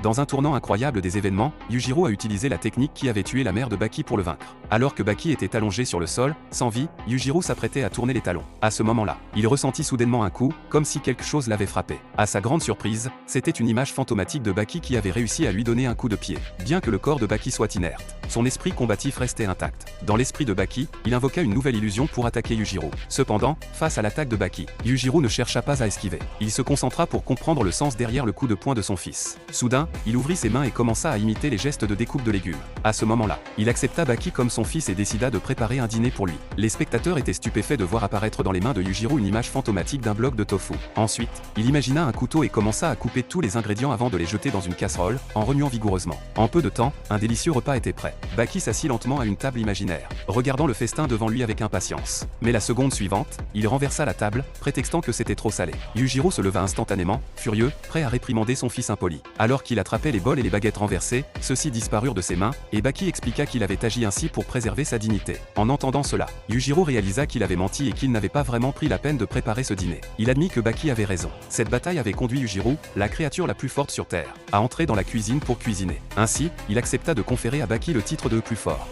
Dans un tournant incroyable des événements, Yujiro a utilisé la technique qui avait tué la mère de Baki pour le vaincre. Alors que Baki était allongé sur le sol, sans vie, Yujiro s'apprêtait à tourner les talons. À ce moment-là, il ressentit soudainement un coup, comme si quelque chose l'avait frappé. À sa grande surprise, c'était une image fantomatique de Baki qui avait réussi à lui donner un coup de pied. Bien que le corps de Baki soit inerte, son esprit combatif restait intact. Dans l'esprit de Baki, il invoqua une nouvelle illusion pour attaquer Yujiro. Cependant, face à l'attaque de Baki, Yujiro ne chercha pas à esquiver. Il se concentra pour comprendre le sens derrière le coup de poing de son fils. Soudain, il ouvrit ses mains et commença à imiter les gestes de découpe de légumes. À ce moment-là, il accepta Baki comme son fils et décida de préparer un dîner pour lui. Les spectateurs étaient stupéfaits de voir apparaître dans les mains de Yujiro une image fantomatique d'un bloc de tofu. Ensuite, il imagina un couteau et commença à couper tous les ingrédients avant de les jeter dans une casserole, en remuant vigoureusement. En peu de temps, un délicieux repas était prêt. Baki s'assit lentement à une table imaginaire, regardant le festin devant lui avec impatience. Mais la seconde suivante, il renversa la table, prétextant que c'était trop salé. Yujiro se leva instantanément, furieux, prêt à réprimander son fils impoli. Alors qu'il attrapait les bols et les baguettes renversées, ceux-ci disparurent de ses mains, et Baki expliqua qu'il avait agi ainsi pour préserver sa dignité. En entendant cela, Yujiro réalisa qu'il avait menti et qu'il n'avait pas vraiment pris la peine de préparer ce dîner. Il admit que Baki avait raison. Cette bataille avait conduit Yujiro, la créature la plus forte sur Terre, à entrer dans la cuisine pour cuisiner. Ainsi, il accepta de conférer à Baki le titre de plus fort.